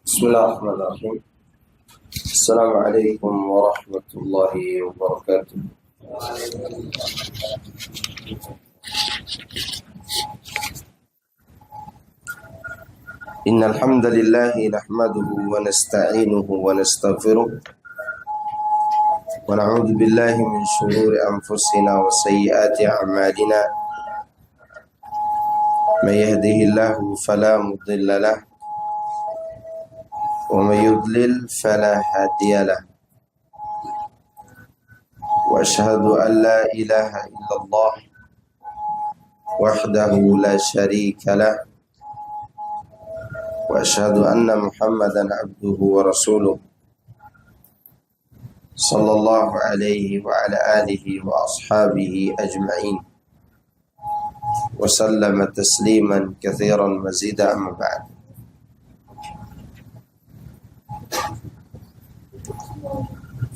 بسم الله الرحمن الرحيم. السلام عليكم ورحمة الله وبركاته. إن الحمد لله نحمده ونستعينه ونستغفره ونعوذ بالله من شرور أنفسنا وسيئات أعمالنا. من يهده الله فلا مضل له ومن يضلل فلا هادي له وأشهد أن لا إله إلا الله وحده لا شريك له وأشهد أن محمدا عبده ورسوله صلى الله عليه وعلى آله وأصحابه أجمعين وسلم تسليما كثيرا مزيدا. أما بعد،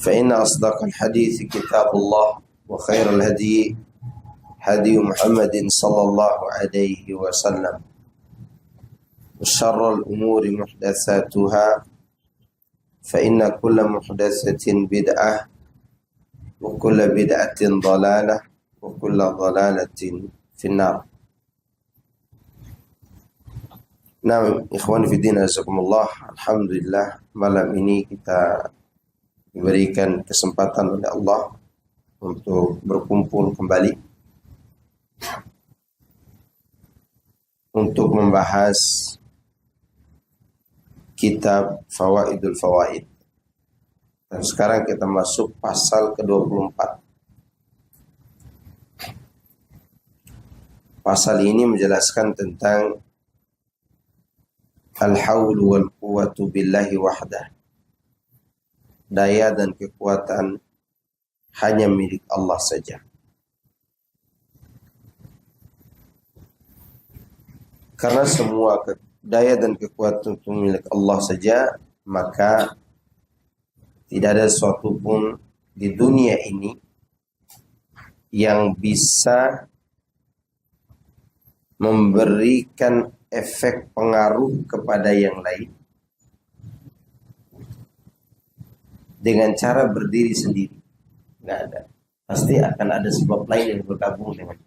فإن أصدق الحديث كتاب الله وخير الهدي هدي محمد صلى الله عليه وسلم وشر الأمور محدثاتها فإن كل محدثة بدعة وكل بدعة ضلالة وكل ضلالة في النار. Nah, ikhwan fillah jazakumullah. Alhamdulillah, malam ini kita diberikan kesempatan oleh Allah untuk berkumpul kembali untuk membahas kitab Fawaidul Fawaid. Dan sekarang kita masuk pasal ke-24. Pasal ini menjelaskan tentang al-haulu wal quwwatu billahi wahdah. Daya dan kekuatan hanya milik Allah saja. Karena semua daya dan kekuatan itu milik Allah saja, maka tidak ada sesuatu pun di dunia ini yang bisa memberikan efek pengaruh kepada yang lain dengan cara berdiri sendiri. Nggak ada. Pasti akan ada sebab lain yang bergabung dengan.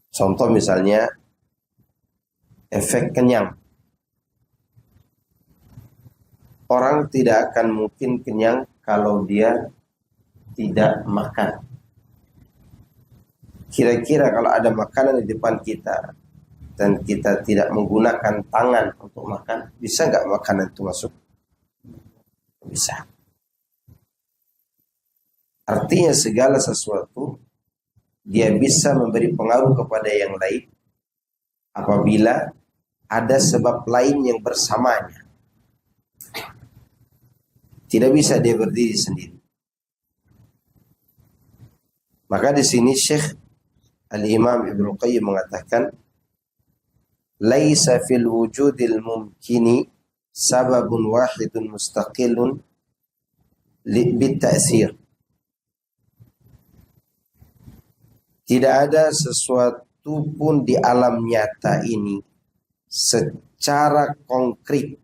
Contoh misalnya efek kenyang. Orang tidak akan mungkin kenyang kalau dia tidak makan. Kira-kira kalau ada makanan di depan kita dan kita tidak menggunakan tangan untuk makan, bisa nggak makanan itu masuk? Bisa. Artinya segala sesuatu dia bisa memberi pengaruh kepada yang lain apabila ada sebab lain yang bersamanya. Tidak bisa dia berdiri sendiri. Maka di sini Syekh Al-Imam Ibnu Qayyim mengatakan, laisa fil wujudil mumkini sababun wahidun mustaqilun bitta'sir. Tidak ada sesuatu pun di alam nyata ini secara konkret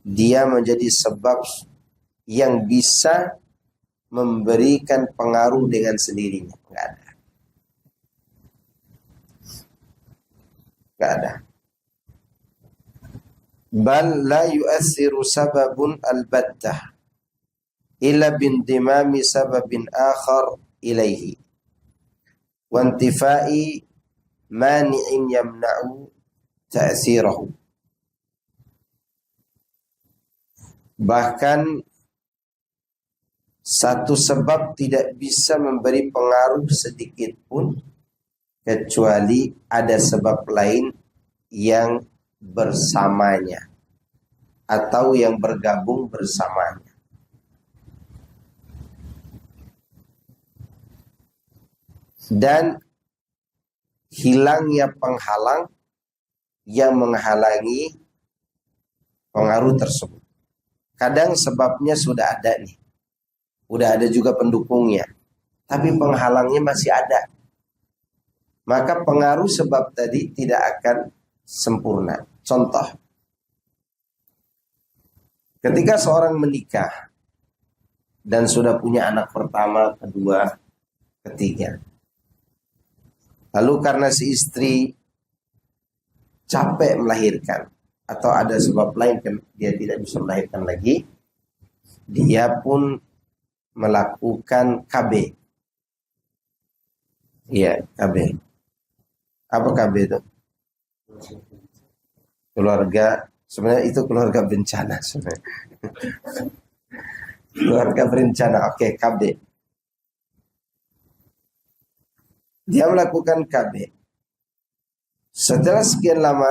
dia menjadi sebab yang bisa memberikan pengaruh dengan sendirinya. Enggak ada. Enggak ada. Bal la yu'assiru sababun albattah illa bindimami sababin akhar ilaihi wa intifai mani'in yamna'u ta'sirahu. Bahkan satu sebab tidak bisa memberi pengaruh sedikit pun kecuali ada sebab lain yang bersamanya atau yang bergabung bersamanya. Dan hilangnya penghalang yang menghalangi pengaruh tersebut. Kadang sebabnya sudah ada nih, udah ada juga pendukungnya, tapi penghalangnya masih ada. Maka pengaruh sebab tadi tidak akan sempurna. Contoh, Ketika seorang menikah dan sudah punya anak pertama, kedua, ketiga, lalu karena si istri capek melahirkan atau ada sebab lain kan dia tidak bisa melahirkan lagi, dia pun melakukan KB. Iya, KB. Apa KB itu? Keluarga, sebenarnya itu keluarga bencana sebenarnya. Keluarga berencana, oke, KB. Dia melakukan KB. Setelah sekian lama,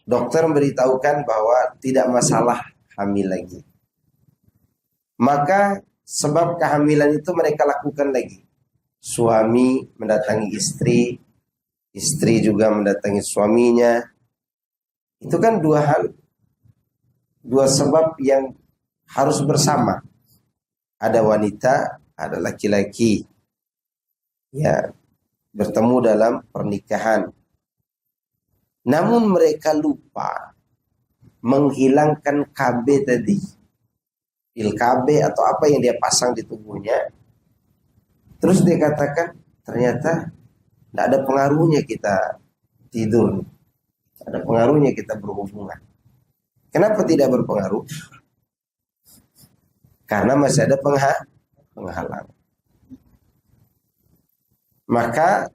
dokter memberitahukan bahwa tidak masalah hamil lagi. Maka sebab kehamilan itu mereka lakukan lagi. Suami mendatangi istri, istri juga mendatangi suaminya. Itu kan dua hal, dua sebab yang harus bersama. Ada wanita, ada laki-laki. Ya, bertemu dalam pernikahan. Namun mereka lupa menghilangkan KB tadi. Pil KB atau apa yang dia pasang di tubuhnya. Terus dia katakan, ternyata tidak ada pengaruhnya kita tidur. Tidak ada pengaruhnya kita berhubungan. Kenapa tidak berpengaruh? Karena masih ada penghalang. Maka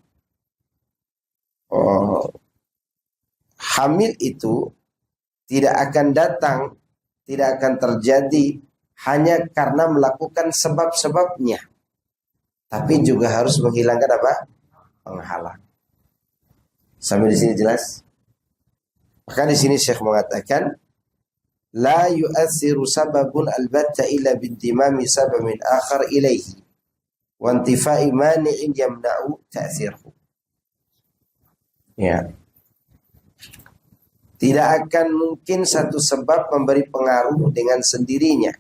hamil itu tidak akan datang, tidak akan terjadi hanya karena melakukan sebab-sebabnya, tapi juga harus menghilangkan apa? Penghalang. Sampai di sini jelas? Maka di sini Syekh mengatakan, la yu'athiru sababun albatta illa bintimami sababin akhar ilaihi wa intifai mani'in yamna'u ta'thirhu. Ya. Tidak akan mungkin satu sebab memberi pengaruh dengan sendirinya,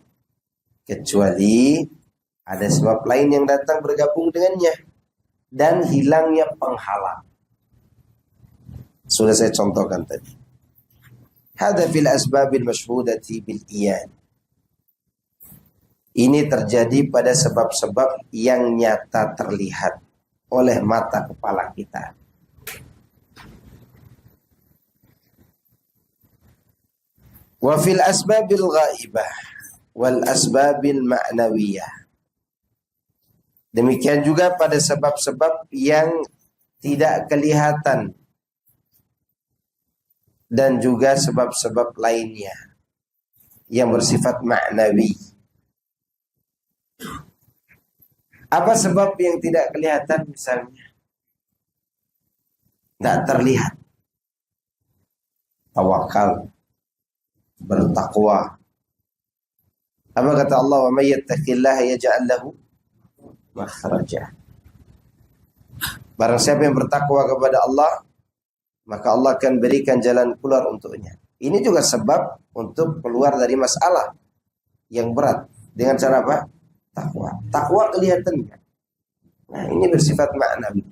kecuali ada sebab lain yang datang bergabung dengannya dan hilangnya penghalang. Sudah saya contohkan tadi. Hada fil asbabil masyhudati bil iyan. Ini terjadi pada sebab-sebab yang nyata terlihat oleh mata kepala kita. Wa fil asbabil ghaibah wal asbabil ma'nawiyah. Demikian juga pada sebab-sebab yang tidak kelihatan dan juga sebab-sebab lainnya yang bersifat ma'nawi. Apa sebab yang tidak kelihatan misalnya? Tidak terlihat. Tawakal, bertakwa. Apa kata Allah? Wa may yattaqillaha yaj'al lahu makhraja. Barang siapa yang bertakwa kepada Allah, maka Allah akan berikan jalan keluar untuknya. Ini juga sebab untuk keluar dari masalah yang berat. Dengan cara apa? Takwa. Takwa kelihatannya. Nah, ini bersifat ma'nawi.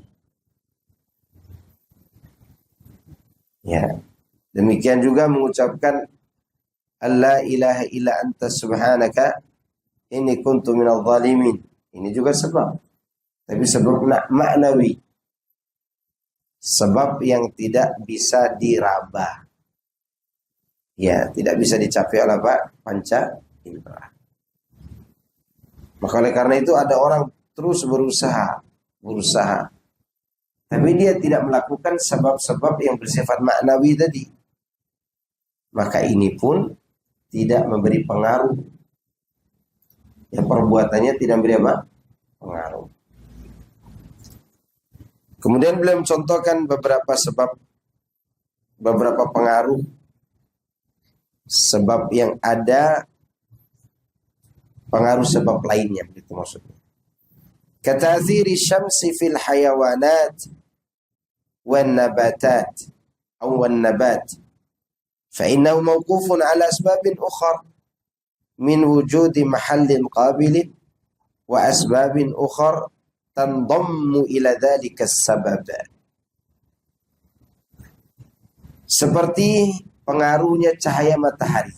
Ya. Demikian juga mengucapkan alla ilaha illa anta subhanaka inni kuntu minadh dhalimin. Ini juga sebab. Tapi sebab ma'nawi. Sebab yang tidak bisa diraba. Ya, tidak bisa dicapai oleh apa? Panca indera. Maka oleh karena itu ada orang terus berusaha. Tapi dia tidak melakukan sebab-sebab yang bersifat maknawi tadi. Maka ini pun tidak memberi pengaruh. Yang perbuatannya tidak memberi apa? Pengaruh. Kemudian beliau mencontohkan beberapa sebab, beberapa pengaruh, sebab yang ada, pengaruh sebab lainnya, begitu maksudnya. Katathiri syamsi fil hayawanat wan nabatat atau wan nabat, fa innahu mawqufun ala asbabin ukhra min wujudi mahallin qabilin wa asbabin ukhra tandammu ila dhalika as-sabab. Seperti pengaruhnya cahaya matahari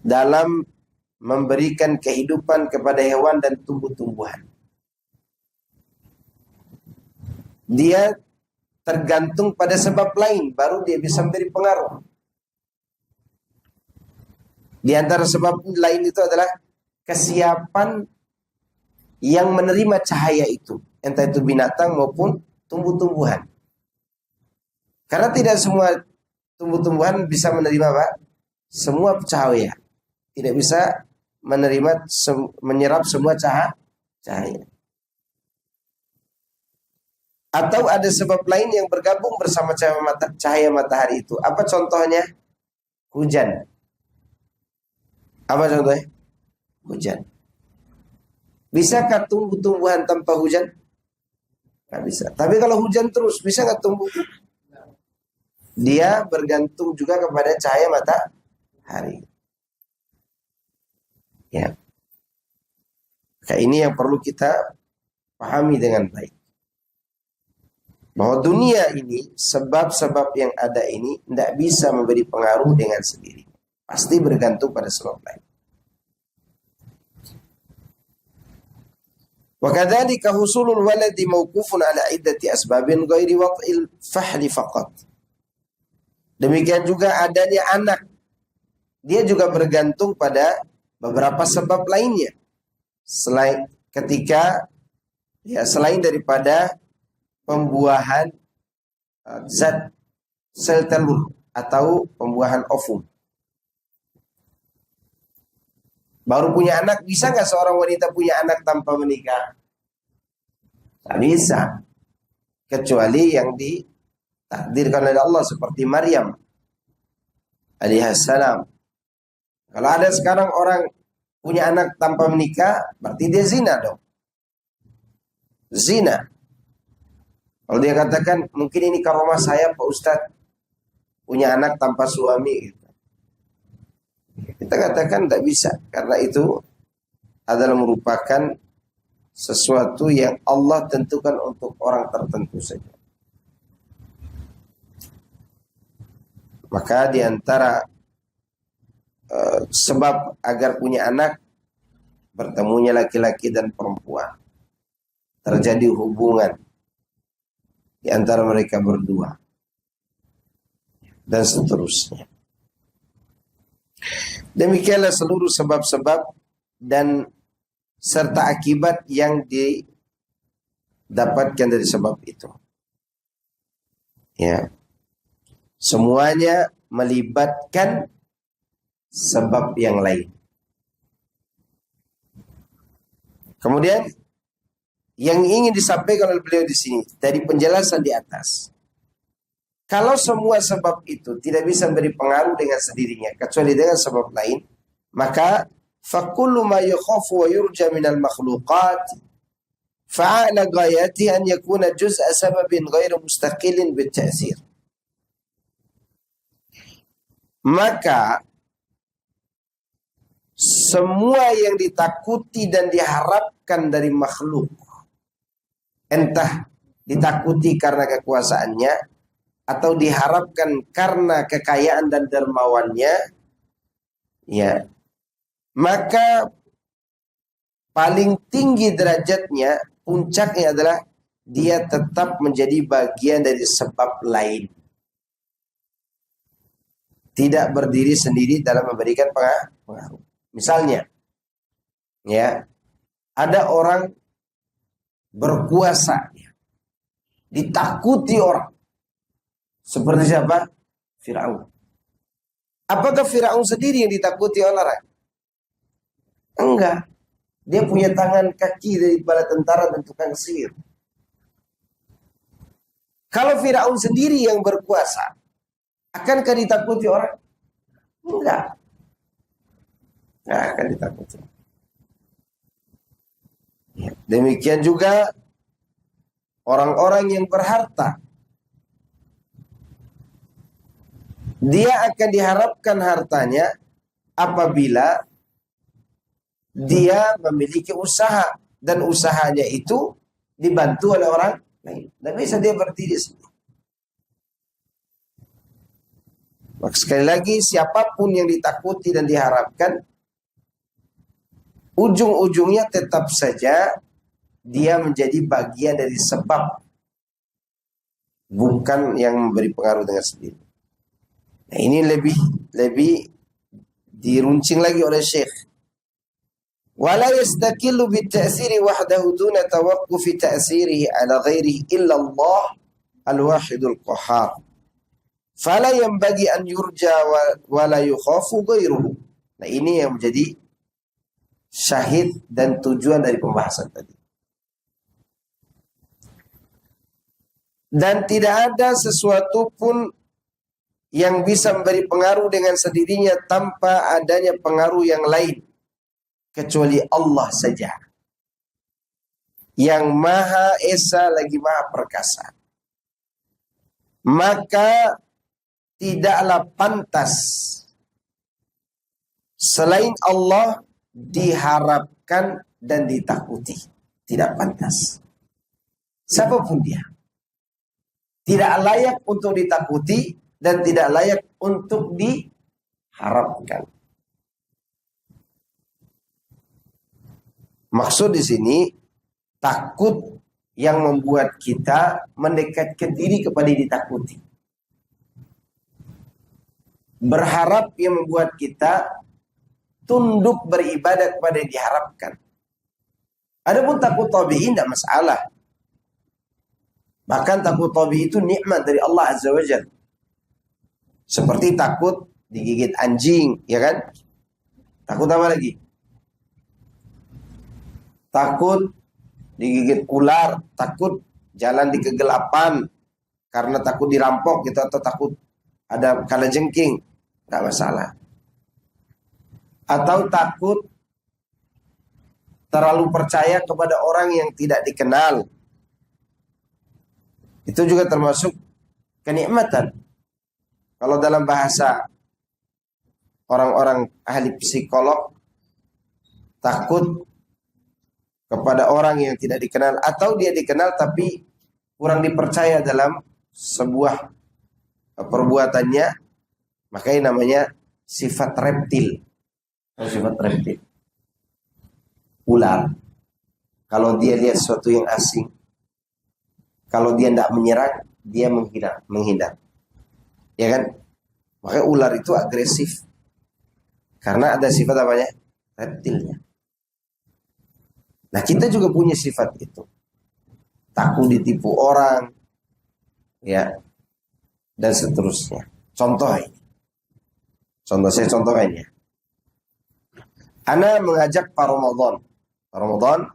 dalam memberikan kehidupan kepada hewan dan tumbuh-tumbuhan. Dia tergantung pada sebab lain, baru dia bisa memberi pengaruh. Di antara sebab lain itu adalah kesiapan yang menerima cahaya itu, entah itu binatang maupun tumbuh-tumbuhan. Karena tidak semua tumbuh-tumbuhan bisa menerima semua cahaya. Tidak bisa menerima menyerap semua cahaya. Atau ada sebab lain yang bergabung bersama cahaya matahari itu. Apa contohnya? Hujan. Apa contohnya? Hujan. Bisakah tumbuh-tumbuhan tanpa hujan? Nggak bisa. Tapi kalau hujan terus, bisa nggak tumbuh? Dia bergantung juga kepada cahaya matahari. Ya. Maka ini yang perlu kita pahami dengan baik. Bahwa dunia ini, sebab-sebab yang ada ini tidak bisa memberi pengaruh dengan sendiri. Pasti bergantung pada sebab lain. Wa kadzalika husulul waladi mauqufun ala iddati asbabin ghairi wad'il fahli faqat. Demikian juga adanya anak. Dia juga bergantung pada beberapa sebab lainnya. Selain daripada pembuahan zat sel telur atau pembuahan ovum. Baru punya anak, bisa nggak seorang wanita punya anak tanpa menikah? Tak bisa. Kecuali yang ditakdirkan oleh Allah seperti Maryam alaihissalam. Kalau ada sekarang orang punya anak tanpa menikah, berarti dia zina dong. Zina. Kalau dia katakan, mungkin ini karomah saya Pak Ustadz, punya anak tanpa suami. Kita katakan tidak bisa, karena itu adalah merupakan sesuatu yang Allah tentukan untuk orang tertentu saja. Maka di antara sebab agar punya anak, bertemunya laki-laki dan perempuan, terjadi hubungan di antara mereka berdua, dan seterusnya. Demikianlah seluruh sebab-sebab dan serta akibat yang didapatkan dari sebab itu. Ya. Semuanya melibatkan sebab yang lain. Kemudian yang ingin disampaikan oleh beliau di sini dari penjelasan di atas, kalau semua sebab itu tidak bisa memberi pengaruh dengan sendirinya kecuali dengan sebab lain, maka fakullu ma yukhafu wa yurja minal makhluqat fa'ala ghayati an yakuna juz'a sababin ghairu mustaqilin bil ta'sir. Maka semua yang ditakuti dan diharapkan dari makhluk, entah ditakuti karena kekuasaannya atau diharapkan karena kekayaan dan dermawannya, ya, maka paling tinggi derajatnya, puncaknya adalah dia tetap menjadi bagian dari sebab lain. Tidak berdiri sendiri dalam memberikan pengaruh. Misalnya, ya, ada orang berkuasa, ditakuti orang. Seperti siapa? Firaun. Apakah Firaun sendiri yang ditakuti oleh orang? Enggak. Dia punya tangan kaki dari bala tentara dan tukang sihir. Kalau Firaun sendiri yang berkuasa, akankah ditakuti orang? Enggak. Enggak akan ditakuti. Ya. Demikian juga orang-orang yang berharta. Dia akan diharapkan hartanya apabila dia memiliki usaha dan usahanya itu dibantu oleh orang lain. Tidak bisa dia berdiri sendiri. Maka sekali lagi, siapapun yang ditakuti dan diharapkan, ujung-ujungnya tetap saja dia menjadi bagian dari sebab, bukan yang memberi pengaruh dengan sendiri. Nah, ini lebih diruncing lagi oleh Syekh. Wala yastakillu bitta'siri wahdahu duna tawaqqufi ta'sirihi ala ghairihi illa Allah al-wahidul qahhar. Fala yanbaghi an yurja wa la yukhafu ghairuhu. Nah, ini yang menjadi syahid dan tujuan dari pembahasan tadi. Dan tidak ada sesuatu pun yang bisa memberi pengaruh dengan sendirinya tanpa adanya pengaruh yang lain, kecuali Allah saja, yang Maha Esa lagi Maha Perkasa. Maka tidaklah pantas selain Allah diharapkan dan ditakuti. Tidak pantas. Siapapun dia, tidak layak untuk ditakuti dan tidak layak untuk diharapkan. Maksud di sini, takut yang membuat kita mendekatkan diri kepada yang ditakuti. Berharap yang membuat kita tunduk beribadah kepada yang diharapkan. Adapun takut tabi'i tidak masalah. Bahkan takut tabi'i itu nikmat dari Allah Azza wa Jalla. Seperti takut digigit anjing, ya kan? Takut apa lagi? Takut digigit ular, takut jalan di kegelapan karena takut dirampok gitu, atau takut ada kalajengking, nggak masalah. Atau takut terlalu percaya kepada orang yang tidak dikenal, itu juga termasuk kenikmatan. Kalau dalam bahasa orang-orang ahli psikolog, takut kepada orang yang tidak dikenal atau dia dikenal tapi kurang dipercaya dalam sebuah perbuatannya, makanya namanya sifat reptil. Sifat reptil. Ular. Kalau dia lihat sesuatu yang asing, kalau dia tidak menyerang, dia menghindar. Ya kan? Makanya ular itu agresif. Karena ada sifat apanya? Reptilnya. Nah, kita juga punya sifat itu. Takut ditipu orang, ya, dan seterusnya. Contoh ini. Saya contohkan ya. Ana mengajak Pak Ramadan,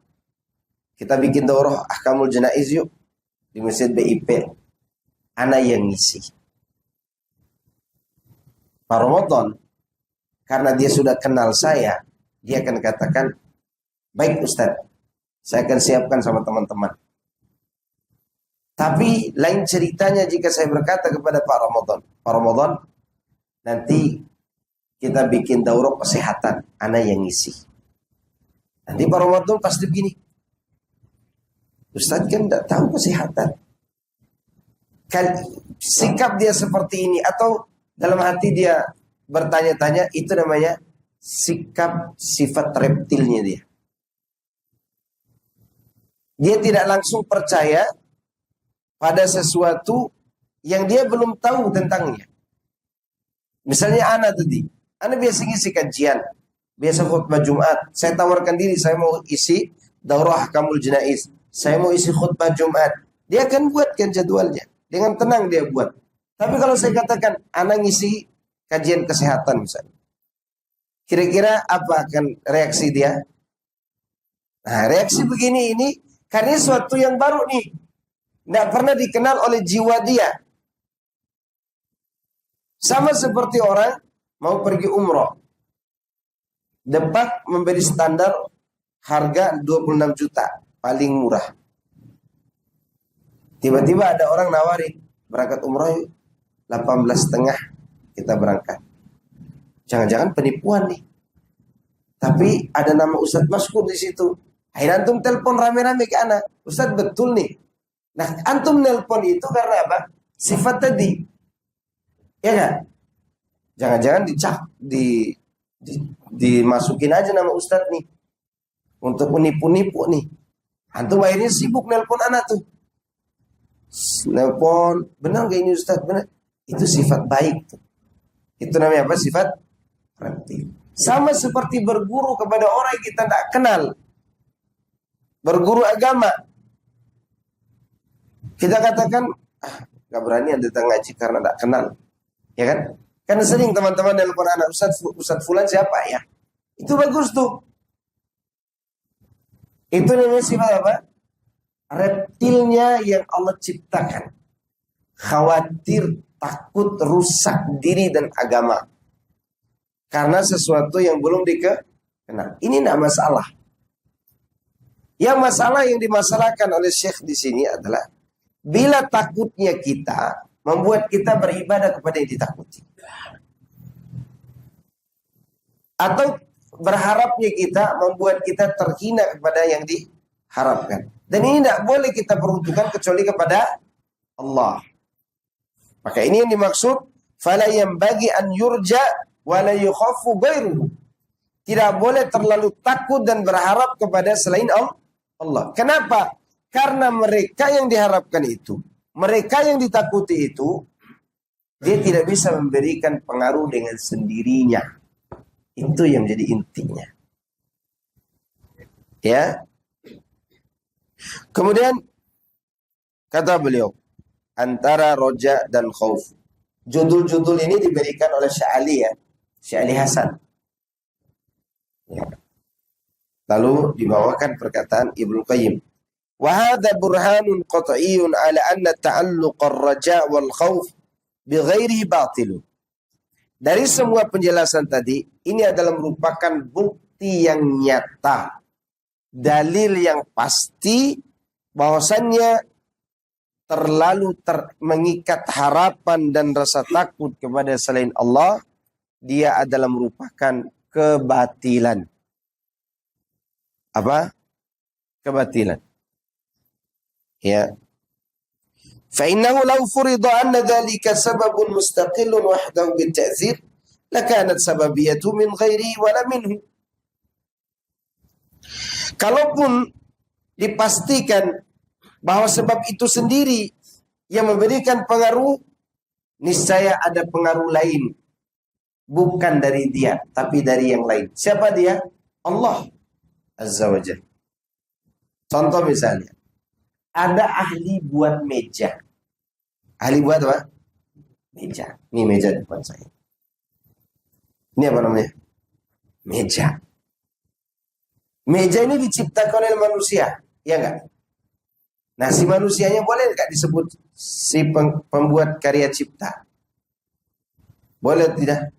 kita bikin daurah Ahkamul Janaiz yuk di Masjid BIP. Ana yang ngisi. Pak Ramadan, karena dia sudah kenal saya, dia akan katakan, baik Ustaz, saya akan siapkan sama teman-teman. Tapi lain ceritanya jika saya berkata kepada Pak Ramadan, nanti kita bikin daurah kesehatan, ana yang ngisi. Nanti Pak Ramadan pasti begini, Ustaz kan tidak tahu kesehatan. Kan sikap dia seperti ini, atau dalam hati dia bertanya-tanya, itu namanya sikap sifat reptilnya dia. Dia tidak langsung percaya pada sesuatu yang dia belum tahu tentangnya. Misalnya ana biasa ngisi kajian, biasa khutbah Jumat. Saya tawarkan diri, saya mau isi daurah Ahkamul Janaiz, saya mau isi khutbah Jumat. Dia akan buatkan jadwalnya, dengan tenang dia buat. Tapi kalau saya katakan ana ngisi kajian kesehatan misalnya, kira-kira apa akan reaksi dia? Nah, reaksi begini ini karena sesuatu yang baru nih, tidak pernah dikenal oleh jiwa dia. Sama seperti orang mau pergi umroh, Depak memberi standar harga 26 juta, paling murah. Tiba-tiba ada orang nawarin, berangkat umroh yuk, 18,5 kita berangkat. Jangan-jangan penipuan nih. Tapi ada nama Ustadz Maskur di situ. Akhirnya antum telepon rame-rame ke anak, Ustadz betul nih. Nah, antum nelpon itu karena apa? Sifat tadi. Ya kan? Jangan-jangan dimasukin aja nama Ustadz nih untuk menipu-nipu nih. Antum akhirnya sibuk nelpon anak tuh. Nelpon, benar gak ini Ustadz? Benar. Itu sifat baik tuh. Itu namanya apa? Sifat reptil. Sama seperti berguru kepada orang yang kita tidak kenal. Berguru agama. Kita katakan, gak berani datang ngaji karena tidak kenal. Ya kan? Kan sering teman-teman nelpon anak, Ustadz Fulan siapa ya? Itu bagus tuh. Itu namanya sifat apa? Reptilnya yang Allah ciptakan. Khawatir, takut, rusak diri dan agama. Karena sesuatu yang belum dikenal. Ini tidak masalah. Yang masalah yang dimasalahkan oleh Syekh di sini adalah bila takutnya kita membuat kita beribadah kepada yang ditakuti. Atau berharapnya kita membuat kita terhina kepada yang diharapkan. Dan ini tidak boleh kita peruntukkan kecuali kepada Allah. Maka ini yang dimaksud fala yanbaghi an yurja wa la yukhafu ghairuhu. Tidak boleh terlalu takut dan berharap kepada selain Allah. Kenapa? Karena mereka yang diharapkan itu, mereka yang ditakuti itu, dia tidak bisa memberikan pengaruh dengan sendirinya. Itu yang menjadi intinya. Ya. Kemudian kata beliau, antara roja dan khauf. Judul-judul ini diberikan oleh Sya'ali ya, Sya'ali Hasan. Ya. Lalu dibawakan perkataan Ibnu Qayyim. Wa hadza burhanun qat'iyyun ala anna ta'alluq ar-raja' wal khauf bighairi batil. Dari semua penjelasan tadi, ini adalah merupakan bukti yang nyata, dalil yang pasti bahwasannya terlalu mengikat harapan dan rasa takut kepada selain Allah, dia adalah merupakan kebatilan. Apa? Kebatilan. Ya. فإنه لو فرض أن ذلك سبب مستقل وحده بالتأثير لكانت سببيته من غيره ولا منه. Kalaupun dipastikan bahwa sebab itu sendiri yang memberikan pengaruh, niscaya ada pengaruh lain, bukan dari dia, tapi dari yang lain. Siapa dia? Allah Azza wa Jalla. Contoh misalnya, ada ahli buat meja. Ahli buat apa? Meja. Ini meja depan saya. Ini apa namanya? Meja. Meja ini diciptakan oleh manusia, ya enggak? Nah, si manusianya boleh enggak disebut si pembuat karya cipta? Boleh tidak?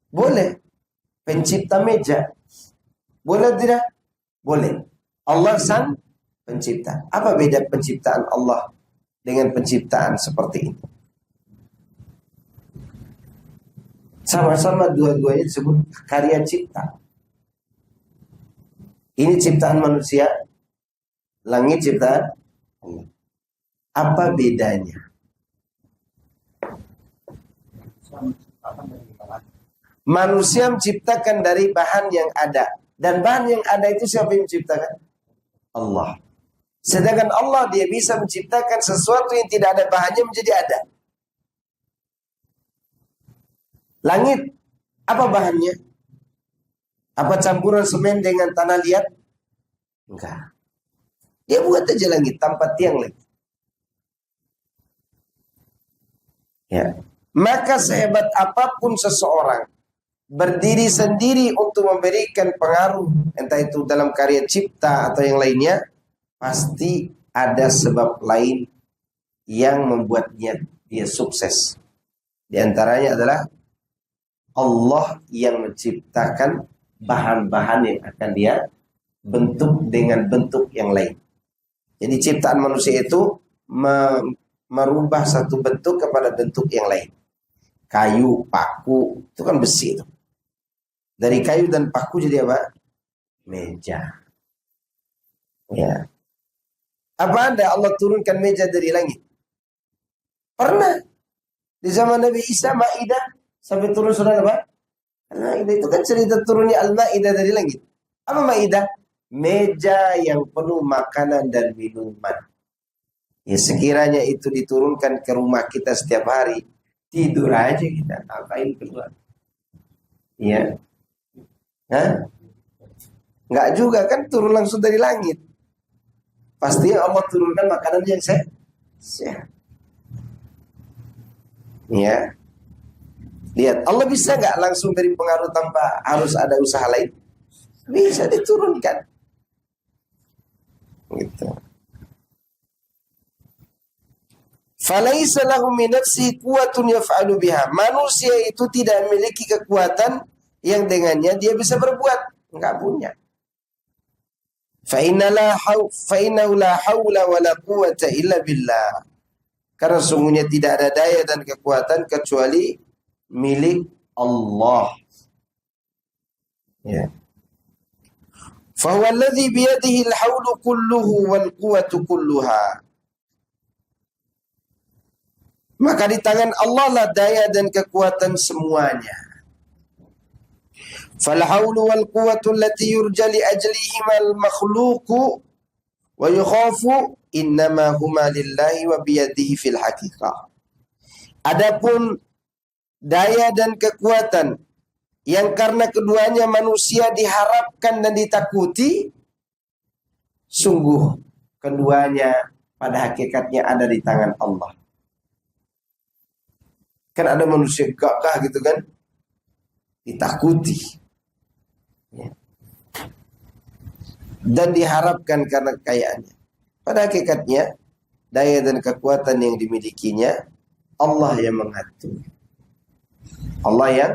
Boleh. Pencipta meja. Boleh tidak? Boleh. Allah sang pencipta. Apa beda penciptaan Allah dengan penciptaan seperti ini? Sama-sama dua-duanya disebut karya cipta. Ini ciptaan manusia, langit ciptaan Allah. Apa bedanya? Manusia menciptakan dari bahan yang ada. Dan bahan yang ada itu siapa yang menciptakan? Allah. Sedangkan Allah dia bisa menciptakan sesuatu yang tidak ada bahannya menjadi ada. Langit, apa bahannya? Apa campuran semen dengan tanah liat? Enggak. Dia buat aja langit tanpa tiang lagi. Ya. Maka sehebat apapun seseorang berdiri sendiri untuk memberikan pengaruh, entah itu dalam karya cipta atau yang lainnya, pasti ada sebab lain yang membuatnya dia sukses. Di antaranya adalah Allah yang menciptakan bahan-bahan yang akan dia bentuk dengan bentuk yang lain. Jadi ciptaan manusia itu merubah satu bentuk kepada bentuk yang lain. Kayu, paku, itu kan besi itu. Dari kayu dan paku jadi apa? Meja. Ya. Apa ada Allah turunkan meja dari langit? Pernah. Di zaman Nabi Isa, Maidah Sampai turun surat apa? Al-Maidah itu kan cerita turunnya Al-Maidah dari langit. Apa Maidah? Meja yang penuh makanan dan minuman. Ya sekiranya itu diturunkan ke rumah kita setiap hari, tidur aja kita, ngapain keluar? Ya, Hah? Nggak juga kan turun langsung dari langit. Pasti Allah turunkan makanan yang sehat. Ya, lihat Allah bisa nggak langsung dari pengaruh tanpa harus ada usaha lain? Bisa diturunkan. Gitu. Falaisa lahu min nafsihi quwwatun yaf'alu biha. Manusia itu tidak memiliki kekuatan yang dengannya dia bisa berbuat, enggak punya. Fa innahu la haula wala quwwata illa billah. Karena sungguhnya tidak ada daya dan kekuatan kecuali milik Allah. Ya. Fa huwa alladhi bi yadihi al-haulu kulluhu wal quwwatu kulluha. Maka di tangan Allah lah daya dan kekuatan semuanya. Fal haulu wal quwwatu allati yurja li ajlihima al makhluqu wa yukhafu innama huma lillahi wa biyadihi fil haqiqah. Adapun daya dan kekuatan yang karena keduanya manusia diharapkan dan ditakuti, sungguh keduanya pada hakikatnya ada di tangan Allah. Kan ada manusia gagah gitu kan, ditakuti ya. Dan diharapkan karena kekayaannya. Pada hakikatnya daya dan kekuatan yang dimilikinya Allah yang mengatur. Allah yang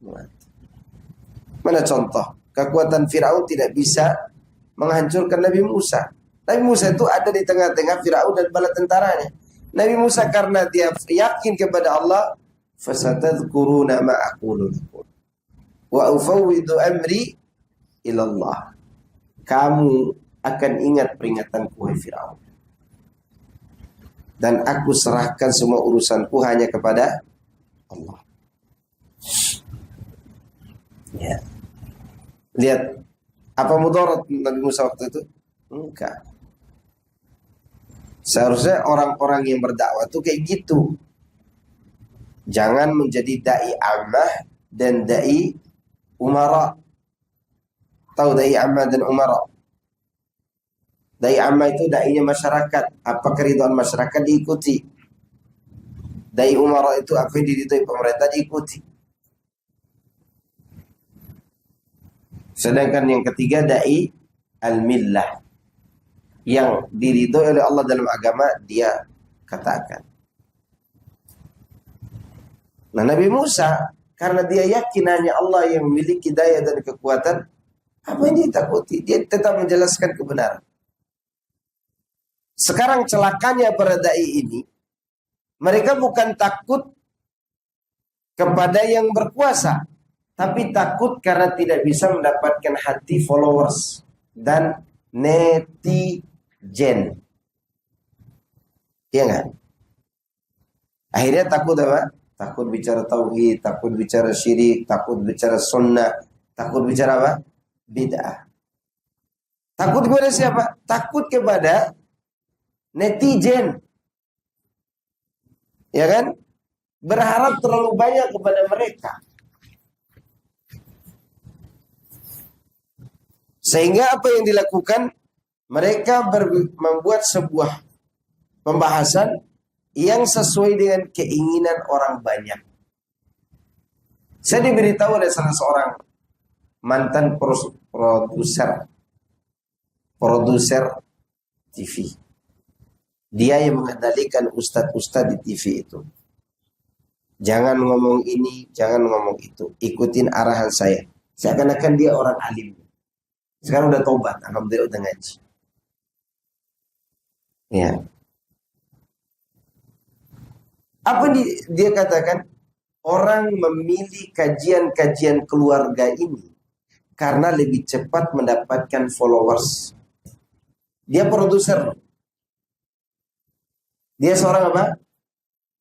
mengatur. Mana contoh? Kekuatan Firaun tidak bisa menghancurkan Nabi Musa. Nabi Musa itu ada di tengah-tengah Firaun dan bala tentaranya. Nabi Musa karena dia yakin kepada Allah, fasatadhkuruna ma aqulu lakum wa ufawwidu amri ila Allah. Kamu akan ingat peringatanku wahai Firaun. Dan aku serahkan semua urusanku hanya kepada Allah. Ya. Lihat apa mudarat Nabi Musa waktu itu? Enggak. Seharusnya orang-orang yang berdakwah itu kayak gitu. Jangan menjadi dai ammah dan dai umara. Tahu dai ammah dan umara? Dai ammah itu dainya masyarakat. Apa keridhaan masyarakat diikuti. Dai umara itu apa yang diridhoi pemerintah diikuti. Sedangkan yang ketiga dai al-millah. Yang diridhoi oleh Allah dalam agama dia katakan. Nah Nabi Musa karena dia yakin hanya Allah yang memiliki daya dan kekuatan, apa yang dia takuti? Dia tetap menjelaskan kebenaran. Sekarang celakanya para dai ini, mereka bukan takut kepada yang berkuasa, tapi takut karena tidak bisa mendapatkan hati followers dan netizen. Iya nggak? Akhirnya takut apa? Takut bicara tauhid, takut bicara syirik, takut bicara sunnah, takut bicara apa? Bid'ah. Takut kepada siapa? Takut kepada netizen. Ya kan? Berharap terlalu banyak kepada mereka. Sehingga apa yang dilakukan? Mereka membuat sebuah pembahasan yang sesuai dengan keinginan orang banyak. Saya diberitahu oleh salah seorang mantan produser TV. Dia yang mengendalikan ustadz-ustadz di TV itu. Jangan ngomong ini, jangan ngomong itu. Ikutin arahan saya. Seakan-akan dia orang alim. Sekarang udah tobat, alhamdulillah udah ngaji. Ya. Apa dia katakan? Orang memilih kajian-kajian keluarga ini karena lebih cepat mendapatkan followers. Dia produser. Dia seorang apa?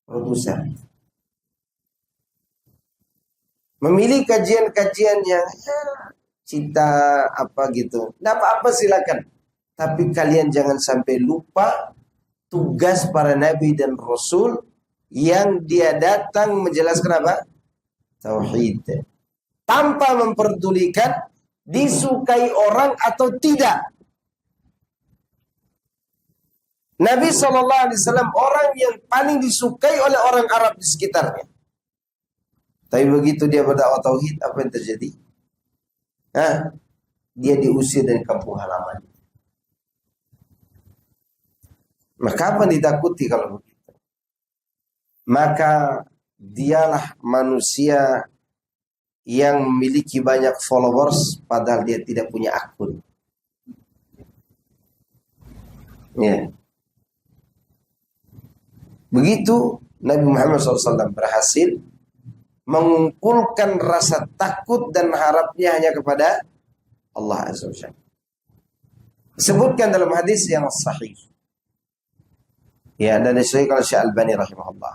Produser. Memilih kajian-kajian yang cinta apa gitu. Nggak apa-apa silakan. Tapi kalian jangan sampai lupa tugas para nabi dan rasul yang dia datang menjelaskan apa? Tauhid. Tanpa memperdulikan disukai orang atau tidak. Nabi SAW orang yang paling disukai oleh orang Arab di sekitarnya. Tapi begitu dia berdakwah tauhid, apa yang terjadi? Dia diusir dari kampung halaman. Maka apa ditakuti kalau begitu? Maka dialah manusia yang memiliki banyak followers padahal dia tidak punya akun. Ya. Begitu Nabi Muhammad SAW berhasil mengumpulkan rasa takut dan harapnya hanya kepada Allah Azza wa Jalla. Disebutkan dalam hadis yang sahih. Ya, dan disahihkan oleh Syekh Albani rahimahullah.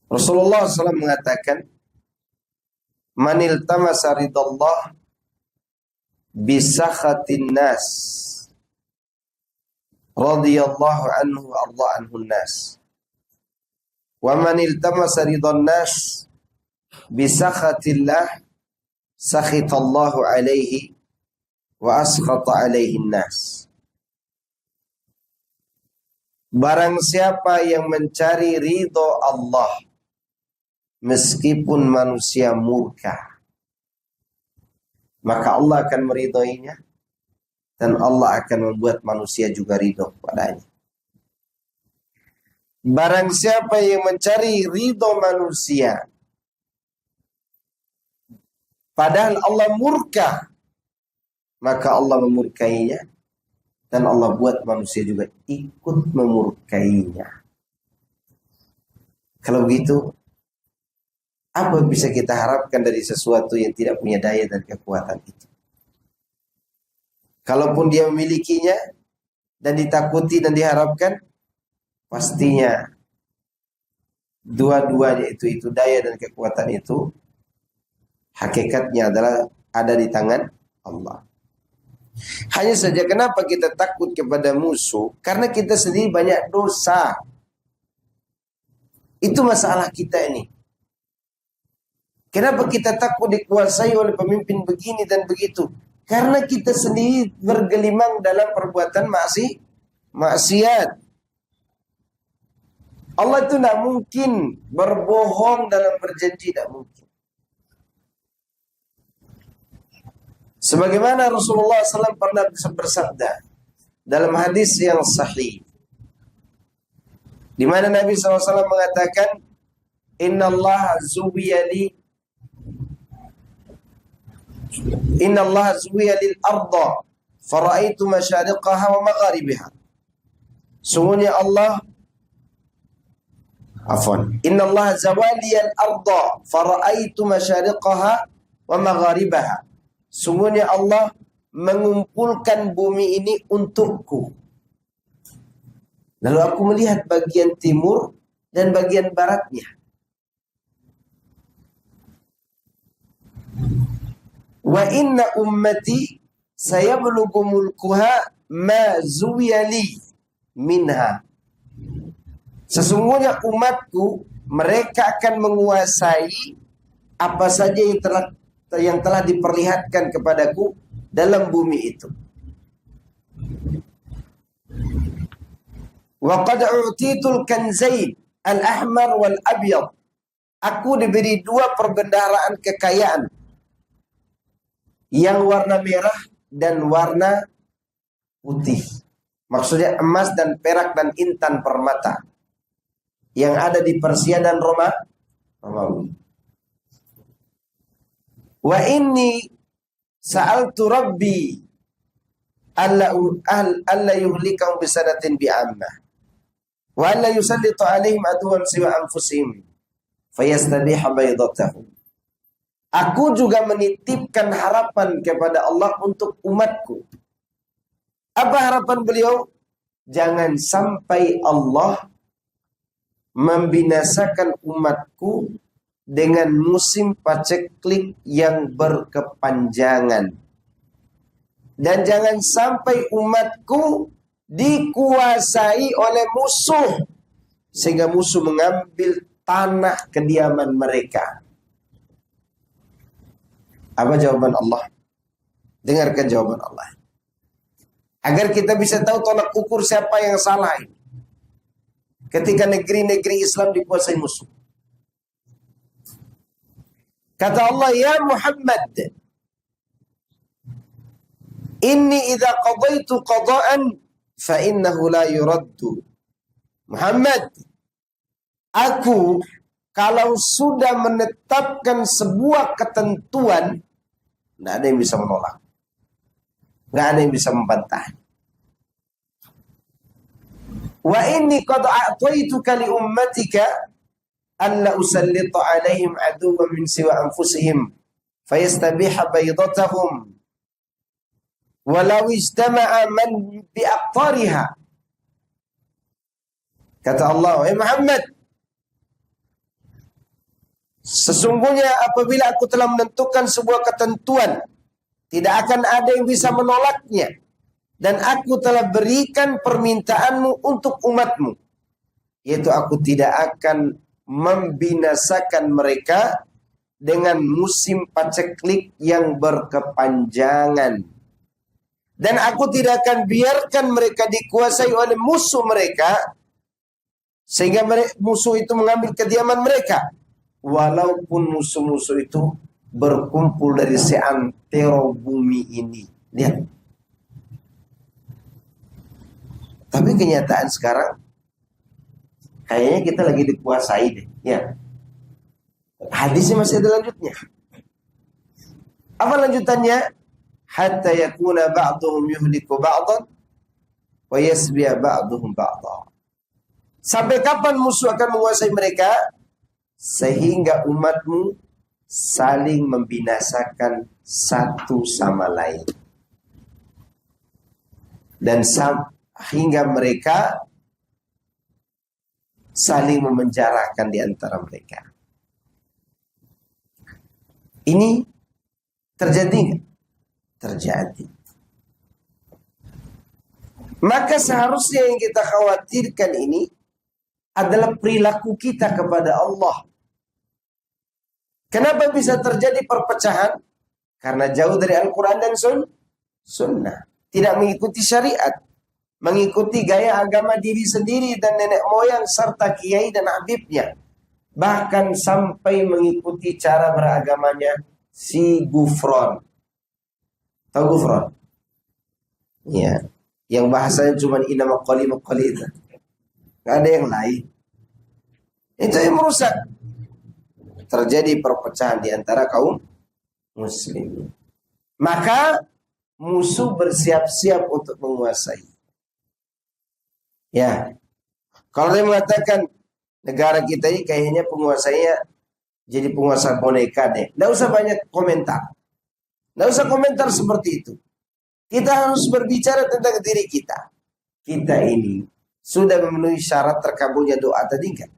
Rasulullah SAW mengatakan, "Man iltamasa ridallah bisakhatin nas, radiyallahu anhu wa arda anhu nas. Wa man iltamasa ridan nas bisakhatillah, sakhitallahu alaihi wa askhata alaihi nas." Barang siapa yang mencari ridho Allah meskipun manusia murka, maka Allah akan meridhoinya dan Allah akan membuat manusia juga ridho padanya. Barang siapa yang mencari ridho manusia padahal Allah murka, maka Allah memurkainya dan Allah buat manusia juga ikut memurkainya. Kalau begitu, apa bisa kita harapkan dari sesuatu yang tidak punya daya dan kekuatan itu? Kalaupun dia memilikinya dan ditakuti dan diharapkan, pastinya dua-duanya itu daya dan kekuatan itu hakikatnya adalah ada di tangan Allah. Hanya saja kenapa kita takut kepada musuh? Karena kita sendiri banyak dosa. Itu masalah kita ini. Kenapa kita takut dikuasai oleh pemimpin begini dan begitu? Karena kita sendiri bergelimang dalam perbuatan maksiat. Allah itu tidak mungkin berbohong dalam berjanji, tidak mungkin. Sebagaimana Rasulullah SAW pernah bersabda dalam hadis yang sahih, di mana Nabi SAW mengatakan, Inna Allah zuwiya lil arda faraitu masyariqaha wa magharibiha. Sungguhnya Allah Inna Allah zawaliyal arda faraitu masyariqaha wa magharibaha. Sungguhnya Allah mengumpulkan bumi ini untukku. Lalu aku melihat bagian timur dan bagian baratnya. Wa inna ummati sayablughu mulkuha ma zuwiyali minha. Sesungguhnya umatku, mereka akan menguasai apa saja yang telah diperlihatkan kepadaku dalam bumi itu. Wa qad u'titul kanzain al-ahmar wal abyad. Aku diberi dua perbendaharaan kekayaan, yang warna merah dan warna putih. Maksudnya emas dan perak dan intan permata yang ada di Persia dan Romawi. Wa inni sa'altu rabbi alla yuhlikahum bisanatin bi'ammah wa alla yusallitu alaihim aduwan siwa anfusihim fayastabiha baydatahum. Aku juga menitipkan harapan kepada Allah untuk umatku. Apa harapan beliau? Jangan sampai Allah membinasakan umatku dengan musim paceklik yang berkepanjangan. Dan jangan sampai umatku dikuasai oleh musuh sehingga musuh mengambil tanah kediaman mereka. Apa jawaban Allah? Dengarkan jawaban Allah. Agar kita bisa tahu tolak ukur siapa yang salah ini. Ketika negeri-negeri Islam dikuasai musuh. Kata Allah, ya Muhammad, inni idza qadaitu qada'an fa innahu la yuraddu. Muhammad, aku kalau sudah menetapkan sebuah ketentuan, tidak ada yang bisa menolak. Nggak ada yang bisa membantah. Wa inni qad a'taituka li ummatika an la usallita 'alaihim 'aduwwan min siwa anfusihim fayastabiha baydatahum walau ijtama'a man bi aqtariha. Kata Allah, Muhammad, sesungguhnya apabila aku telah menentukan sebuah ketentuan, tidak akan ada yang bisa menolaknya. Dan aku telah berikan permintaanmu untuk umatmu. Yaitu aku tidak akan membinasakan mereka dengan musim paceklik yang berkepanjangan. Dan aku tidak akan biarkan mereka dikuasai oleh musuh mereka, sehingga musuh itu mengambil kediaman mereka. Walaupun musuh-musuh itu berkumpul dari seantero bumi ini. Lihat. Tapi kenyataan sekarang kayaknya kita lagi dikuasai deh. Ya. Hadisnya masih ada lanjutnya. Apa lanjutannya? Hatta yakuna ba'duhum yuhliku ba'dan wa yasbi'a ba'duhum ba'dan. Sampai kapan musuh akan menguasai mereka? Sehingga umatmu saling membinasakan satu sama lain. Dan hingga mereka saling memenjarakan di antara mereka. Ini terjadi nggak? Terjadi. Maka seharusnya yang kita khawatirkan ini adalah perilaku kita kepada Allah. Kenapa bisa terjadi perpecahan? Karena jauh dari Al-Quran dan Sunnah. Tidak mengikuti syariat. Mengikuti gaya agama diri sendiri dan nenek moyang serta kiai dan habibnya. Bahkan sampai mengikuti cara beragamanya si Gufron. Tahu Gufron? Ya. Yang bahasanya cuma inama qali itu. Gak ada yang lain. Itu yang merusak. Terjadi perpecahan di antara kaum muslimin. Maka musuh bersiap-siap untuk menguasai. Ya. Kalau dia mengatakan negara kita ini kayaknya penguasanya jadi penguasa boneka deh. Nggak usah banyak komentar. Nggak usah komentar seperti itu. Kita harus berbicara tentang diri kita. Kita ini sudah memenuhi syarat terkabulnya doa tadi kan?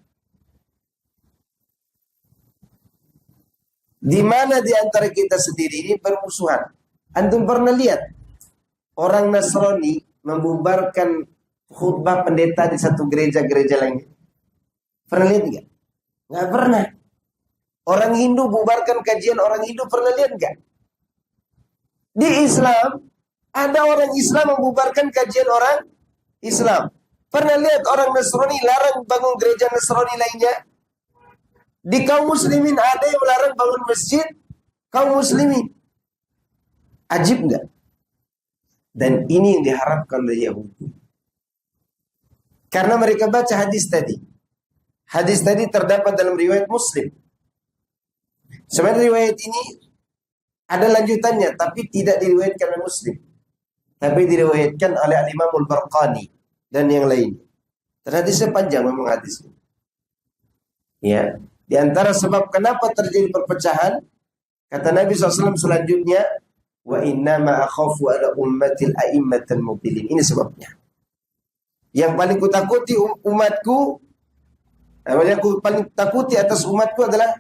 Di mana di antara kita sendiri ini bermusuhan? Antum pernah lihat orang Nasrani membubarkan khutbah pendeta di satu gereja lain? Pernah lihat nggak? Nggak pernah. Orang Hindu bubarkan kajian orang Hindu, pernah lihat nggak? Di Islam ada orang Islam membubarkan kajian orang Islam. Pernah lihat orang Nasrani larang bangun gereja Nasrani lainnya? Di kaum muslimin ada yang melarang bangun masjid kaum muslimin. Ajib nggak? Dan ini yang diharapkan oleh Yahudi. Karena mereka baca hadis tadi. Hadis tadi terdapat dalam riwayat Muslim. Sebenarnya riwayat ini ada lanjutannya, tapi tidak diriwayatkan oleh Muslim. Tapi diriwayatkan oleh Al-Imam Al-Barqani dan yang lain. Dan hadisnya panjang memang hadisnya. Ya. Di antara sebab kenapa terjadi perpecahan, kata Nabi SAW selanjutnya, wa innama akhafu ala ummatil a'immatal mudillin. Ini sebabnya. Yang paling kutakuti umatku, yang paling takuti atas umatku adalah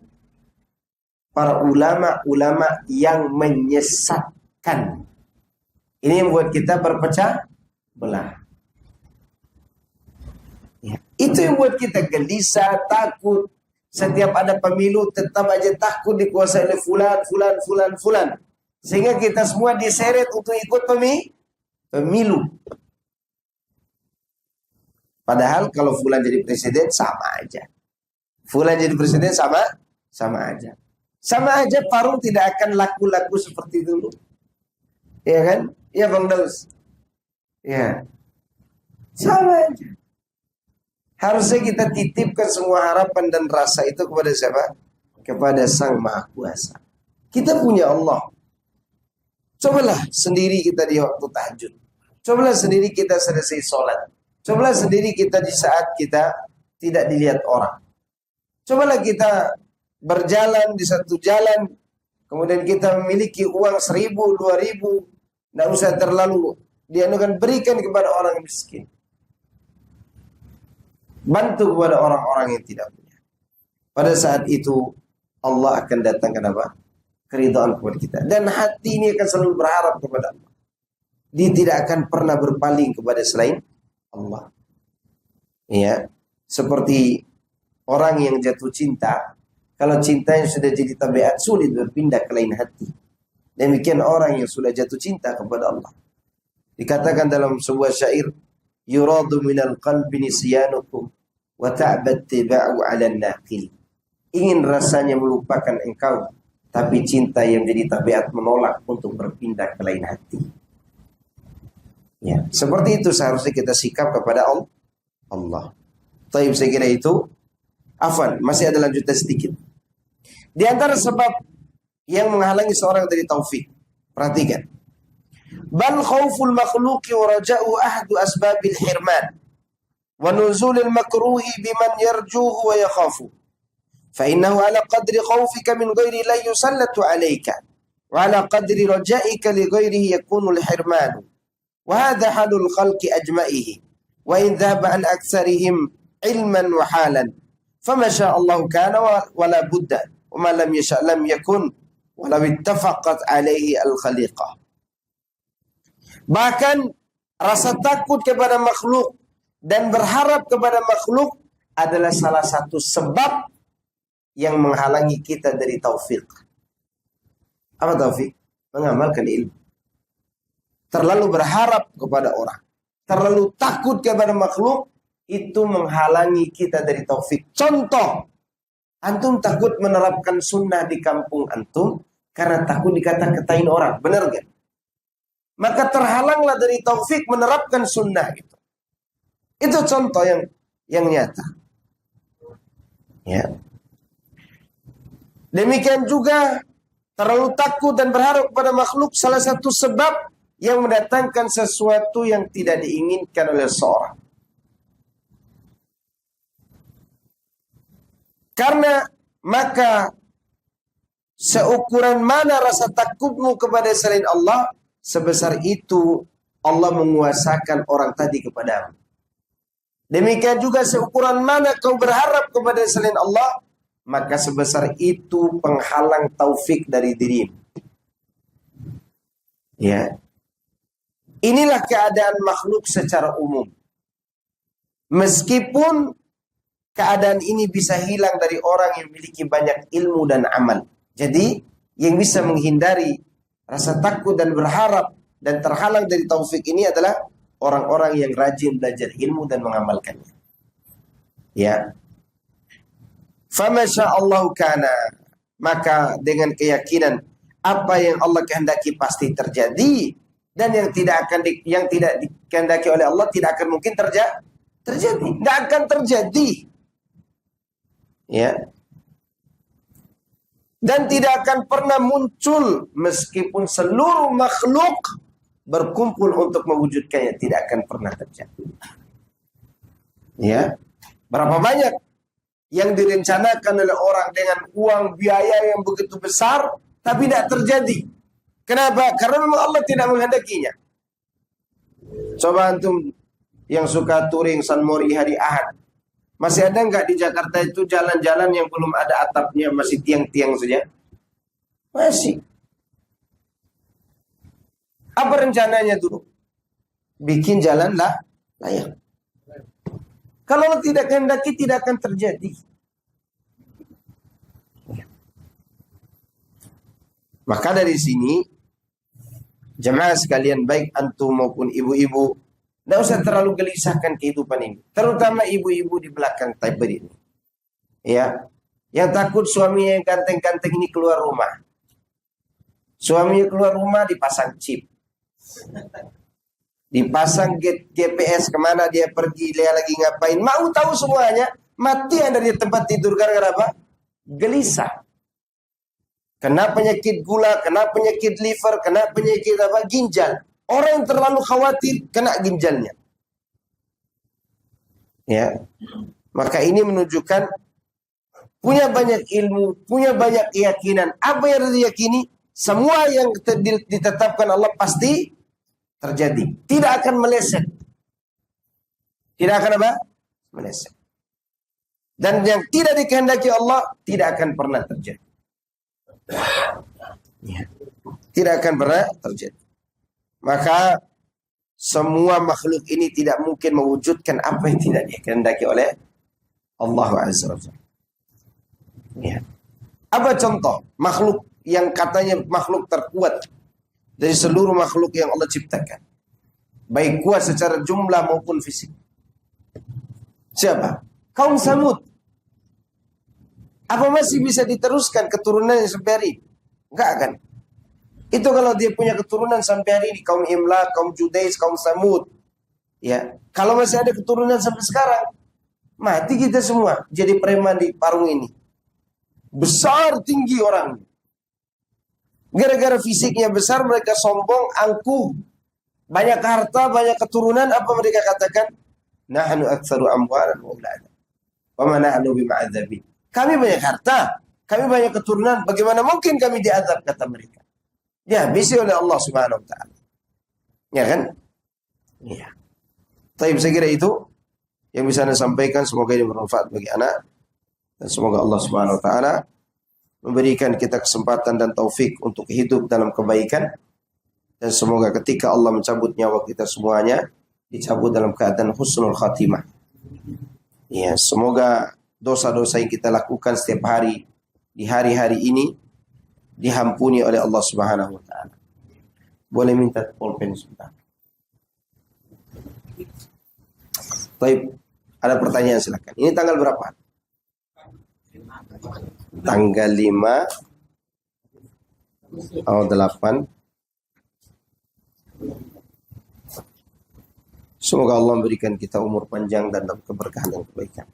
para ulama-ulama yang menyesatkan. Ini yang membuat kita berpecah belah. Ya, itu yang membuat kita gelisah, takut. Setiap ada pemilu tetap aja takut dikuasai oleh fulan. Sehingga kita semua diseret untuk ikut pemilu. Padahal kalau fulan jadi presiden sama aja. Fulan jadi presiden sama aja. Sama aja Parung tidak akan laku-laku seperti dulu. Ya kan? Ya Bang Daus. Ya. Sama aja. Harusnya kita titipkan semua harapan dan rasa itu kepada siapa? Kepada Sang Maha Kuasa. Kita punya Allah. Cobalah sendiri kita di waktu tahajud. Cobalah sendiri kita selesai sholat. Cobalah sendiri kita di saat kita tidak dilihat orang. Cobalah kita berjalan di satu jalan, kemudian kita memiliki uang 1.000, 2.000, tidak usah terlalu dianukan, berikan kepada orang miskin. Bantu kepada orang-orang yang tidak punya. Pada saat itu Allah akan datangkan apa? Keridhaan kepada kita. Dan hati ini akan selalu berharap kepada Allah. Dia tidak akan pernah berpaling kepada selain Allah. Ya, seperti orang yang jatuh cinta. Kalau cintanya sudah jadi tabiat, sulit berpindah ke lain hati. Demikian orang yang sudah jatuh cinta kepada Allah. Dikatakan dalam sebuah syair, yuradu minal qalbi nisyanukum wa ta'bad tiba'u 'alan naqil. Ingin rasanya melupakan engkau, tapi cinta yang jadi tabiat menolak untuk berpindah ke lain hati. Ya, seperti itu seharusnya kita sikap kepada Allah. Taib, saya kira itu. Afwan, masih ada lanjutan sedikit. Di antara sebab yang menghalangi seorang dari taufik, perhatikan. Bal khauful makhluqi wa raja'u ahdu asbabil hirman wa nuzulil makruhi biman yarjuhu wa yakhafu. Fa innahu ala qadri khawfika min ghairi la yusallatu alayka wa ala qadri raja'ika li ghairihi yakunu al-hirman. Wa hadha halul khalqi ajma'ihi wa in dhahaba an aktsarihim ilman wa halan. Fama syaa Allah kana wa la budda wa ma lam yasha' lam yakun wa law ittafaqat alayhi al-khaliqah. Bahkan rasa takut kepada makhluk dan berharap kepada makhluk adalah salah satu sebab yang menghalangi kita dari taufik. Apa taufik? Mengamalkan ilmu. Terlalu berharap kepada orang, terlalu takut kepada makhluk, itu menghalangi kita dari taufik. Contoh, antum takut menerapkan sunnah di kampung antum karena takut dikata-katain orang, benar gak? Maka terhalanglah dari taufik menerapkan sunnah itu. Itu contoh yang nyata. Ya. Demikian juga terlalu takut dan berharap pada makhluk salah satu sebab yang mendatangkan sesuatu yang tidak diinginkan oleh seorang. Karena maka seukuran mana rasa takutmu kepada selain Allah, sebesar itu Allah menguasakan orang tadi kepadamu. Demikian juga seukuran mana kau berharap kepada selain Allah, maka sebesar itu penghalang taufik dari dirimu. Ya. Inilah keadaan makhluk secara umum. Meskipun keadaan ini bisa hilang dari orang yang memiliki banyak ilmu dan amal. Jadi, yang bisa menghindari rasa takut dan berharap dan terhalang dari taufik ini adalah orang-orang yang rajin belajar ilmu dan mengamalkannya. Ya. Famasya Allah kana, maka dengan keyakinan apa yang Allah kehendaki pasti terjadi, dan yang tidak dikehendaki oleh Allah tidak akan mungkin terjadi. Tidak akan terjadi. Ya. Dan tidak akan pernah muncul meskipun seluruh makhluk berkumpul untuk mewujudkannya, tidak akan pernah terjadi. Ya. Berapa banyak yang direncanakan oleh orang dengan uang biaya yang begitu besar tapi tidak terjadi. Kenapa? Karena memang Allah tidak menghendakinya. Coba antum yang suka touring San Mori hari Ahad, masih ada nggak di Jakarta itu jalan-jalan yang belum ada atapnya, masih tiang-tiang saja? Masih. Apa rencananya dulu? Bikin jalan lah layak. Kalau Allah tidak kehendaki, tidak akan terjadi. Maka dari sini, jemaah sekalian, baik antum maupun ibu-ibu, tidak usah terlalu gelisahkan kehidupan ini. Terutama ibu-ibu di belakang tabir ini. Ya, yang takut suaminya yang ganteng-ganteng ini keluar rumah. Suaminya keluar rumah dipasang chip. Dipasang GPS kemana dia pergi, dia lagi ngapain. Mau tahu semuanya, mati Anda di tempat tidur gara-gara apa? Gelisah. Kena penyakit gula, kena penyakit liver, kena penyakit apa? Ginjal. Orang yang terlalu khawatir kena ginjalnya. Ya. Maka ini menunjukkan punya banyak ilmu, punya banyak keyakinan. Apa yang harus diyakini? Semua yang ditetapkan Allah pasti terjadi. Tidak akan meleset. Tidak akan apa? Meleset. Dan yang tidak dikehendaki Allah tidak akan pernah terjadi. Ya. Tidak akan pernah terjadi. Maka semua makhluk ini tidak mungkin mewujudkan apa yang tidak dikehendaki oleh Allah Azza wa Jalla. Ya. Apa contoh makhluk yang katanya makhluk terkuat dari seluruh makhluk yang Allah ciptakan, baik kuat secara jumlah maupun fisik? Siapa? Kaum Samud. Apa masih bisa diteruskan keturunannya sampai hari ini? Enggak kan? Itu kalau dia punya keturunan sampai hari ini, kaum Imla, kaum Judais, kaum Samud. Ya, kalau masih ada keturunan sampai sekarang, mati kita semua jadi preman di Parung ini. Besar tinggi orang. Gara-gara fisiknya besar, mereka sombong, angkuh, banyak harta, banyak keturunan. Apa mereka katakan? Nahnu aktsaru amwalan wa auladan. Wa ma nahnu bima'adzabin. Kami banyak harta, kami banyak keturunan, bagaimana mungkin kami diazab, kata mereka. Dihabisi oleh Allah Subhanahu wa taala. Ya kan? Iya. Tapi saya kira itu yang bisa Anda sampaikan, semoga ini bermanfaat bagi anak, dan semoga Allah Subhanahu wa taala memberikan kita kesempatan dan taufik untuk hidup dalam kebaikan, dan semoga ketika Allah mencabut nyawa kita semuanya dicabut dalam keadaan husnul khatimah. Ya, semoga dosa-dosa yang kita lakukan setiap hari di hari-hari ini diampuni oleh Allah Subhanahu wa taala. Boleh minta pulpen sebentar. Baik, ada pertanyaan silakan. Ini tanggal berapa? Tanggal 5 atau 8. Semoga Allah memberikan kita umur panjang dan keberkahan dan kebaikan.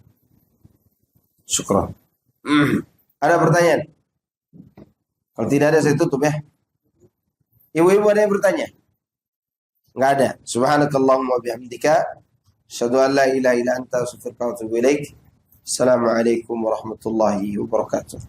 Syukran. Ada pertanyaan? Kalau tidak ada saya tutup ya. Ibu-ibu ada yang bertanya? Enggak ada. Subhanakallahumma wa bihamdika asyhadu an la ilaha illa anta astaghfiruka wa atubu ilaik. Assalamualaikum warahmatullahi wabarakatuh.